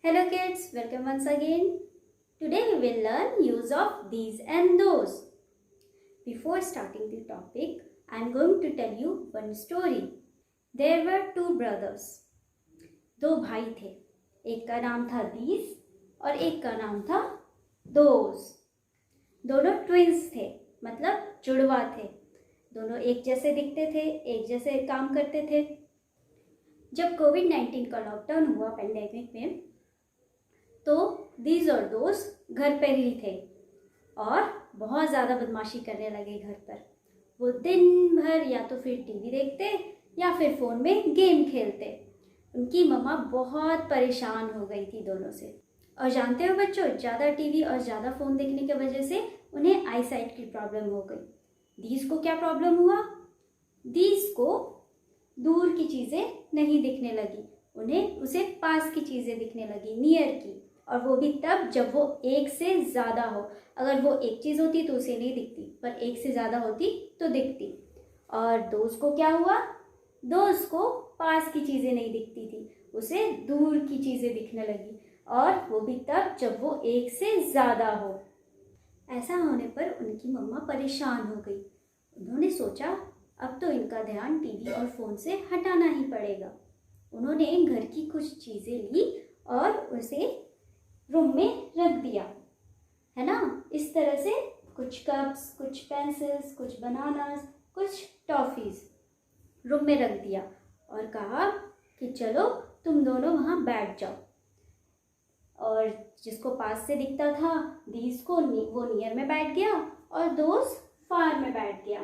Hello kids, welcome once again. Today we will learn use of these and those. Before starting the topic, I am going to tell you one story. There were two brothers. दो भाई थे. एक का नाम था these और एक का नाम था those. दोनों ट्विंस थे, मतलब जुड़वा थे. दोनों एक जैसे दिखते थे, एक जैसे काम करते थे. जब कोविड-19 का लॉकडाउन हुआ पेंडेमिक में, तो दीज और दोस्त घर पर ही थे और बहुत ज़्यादा बदमाशी करने लगे घर पर. वो दिन भर या तो फिर टीवी देखते या फिर फ़ोन में गेम खेलते. उनकी मम्मा बहुत परेशान हो गई थी दोनों से. और जानते हो बच्चों, ज़्यादा टीवी और ज़्यादा फ़ोन देखने की वजह से उन्हें आई साइट की प्रॉब्लम हो गई. दीज को क्या प्रॉब्लम हुआ? दीज को दूर की चीज़ें नहीं दिखने लगी. उसे पास की चीज़ें दिखने लगी, नियर की. और वो भी तब जब वो एक से ज़्यादा हो. अगर वो एक चीज़ होती तो उसे नहीं दिखती, पर एक से ज़्यादा होती तो दिखती. और दोस्त को क्या हुआ? दोस्त को पास की चीज़ें नहीं दिखती थी, उसे दूर की चीज़ें दिखने लगी. और वो भी तब जब वो एक से ज़्यादा हो. ऐसा होने पर उनकी मम्मा परेशान हो गई. उन्होंने सोचा अब तो इनका ध्यान टीवी और फ़ोन से हटाना ही पड़ेगा. उन्होंने घर की कुछ चीज़ें ली और उसे रूम में रख दिया, है ना. इस तरह से कुछ कप्स, कुछ पेंसिल्स, कुछ बनानास, कुछ टॉफ़ीज़ रूम में रख दिया और कहा कि चलो तुम दोनों वहाँ बैठ जाओ. और जिसको पास से दिखता था दीज को, वो नियर में बैठ गया और दोस्त फार में बैठ गया.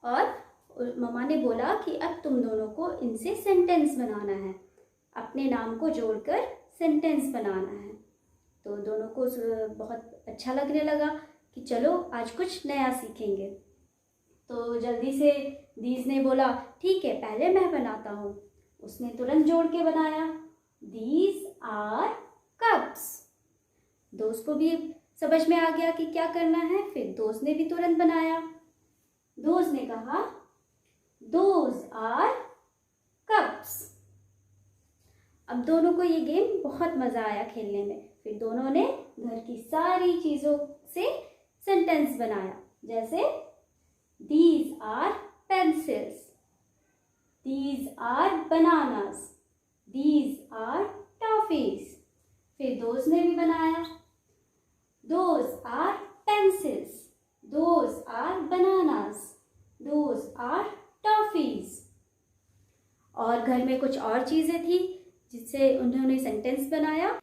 और मम्मा ने बोला कि अब तुम दोनों को इनसे सेंटेंस बनाना है, अपने नाम को जोड़कर सेंटेंस बनाना है. तो दोनों को बहुत अच्छा लगने लगा कि चलो आज कुछ नया सीखेंगे. तो जल्दी से दीज ने बोला ठीक है, पहले मैं बनाता हूँ. उसने तुरंत जोड़ के बनाया, दीज आर कप्स. दोस्त को भी समझ में आ गया कि क्या करना है. फिर दोस्त ने भी तुरंत बनाया. दोस्त ने कहा दोज आर कप्स. अब दोनों को ये गेम बहुत मज़ा आया खेलने में. फिर दोनों ने घर की सारी चीज़ों से सेंटेंस बनाया, जैसे these are pencils, these are bananas, these are toffees. फिर दोस्त ने भी बनाया, those are pencils, those are bananas, those are toffees. और घर में कुछ और चीज़ें थी जिससे उन्होंने सेंटेंस बनाया.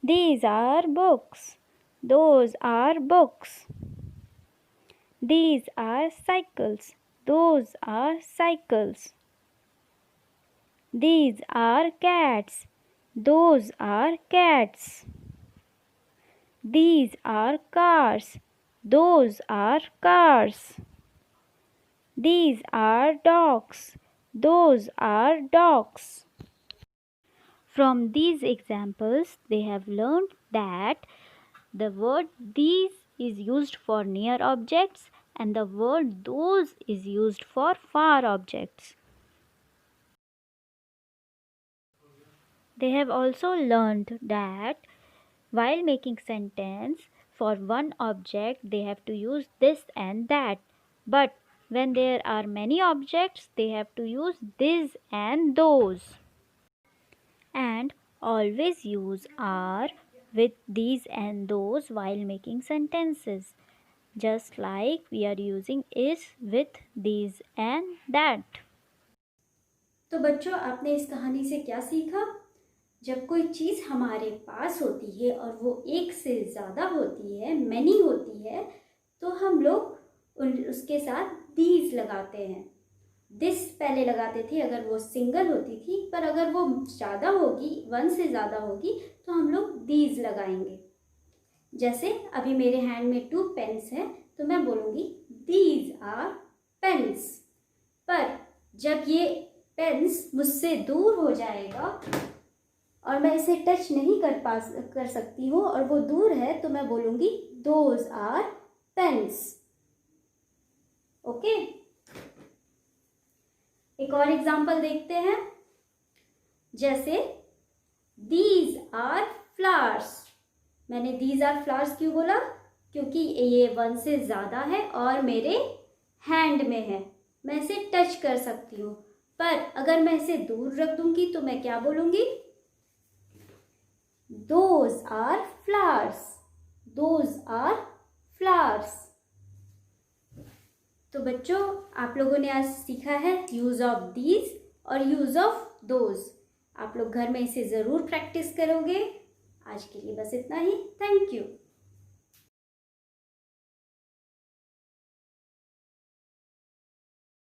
These are books. Those are books. These are cycles. Those are cycles. These are cats. Those are cats. These are cars. Those are cars. These are dogs. Those are dogs. From these examples, they have learned that the word these is used for near objects and the word those is used for far objects. They have also learned that while making sentence for one object, they have to use this and that. But when there are many objects, they have to use this and those. And always use are with these and those while making sentences, just like we are using is with these and that. तो बच्चों, आपने इस कहानी से क्या सीखा? जब कोई चीज़ हमारे पास होती है और वो एक से ज़्यादा होती है, मैनी होती है, तो हम लोग उसके साथ दीज लगाते हैं. दिस पहले लगाते थे अगर वो सिंगल होती थी, पर अगर वो ज़्यादा होगी, वन से ज़्यादा होगी, तो हम लोग दीज लगाएंगे. जैसे अभी मेरे हैंड में 2 पेन्स हैं, तो मैं बोलूँगी दीज आर पेन्स. पर जब ये पेन्स मुझसे दूर हो जाएगा और मैं इसे टच नहीं कर सकती हूँ और वो दूर है, तो मैं बोलूँगी दोज आर पेन्स. ओके, एक और एग्जाम्पल देखते हैं. जैसे These are flowers. मैंने these are flowers क्यों बोला? क्योंकि ये 1 से ज़्यादा है और मेरे हैंड में है, मैं इसे टच कर सकती हूँ। पर अगर मैं इसे दूर रख दूंगी तो मैं क्या बोलूँगी? Those are flowers. Those are flowers. तो बच्चों, आप लोगों ने आज सीखा है यूज़ ऑफ दीज और यूज़ ऑफ दोज। आप लोग घर में इसे ज़रूर प्रैक्टिस करोगे। आज के लिए बस इतना ही। Thank you.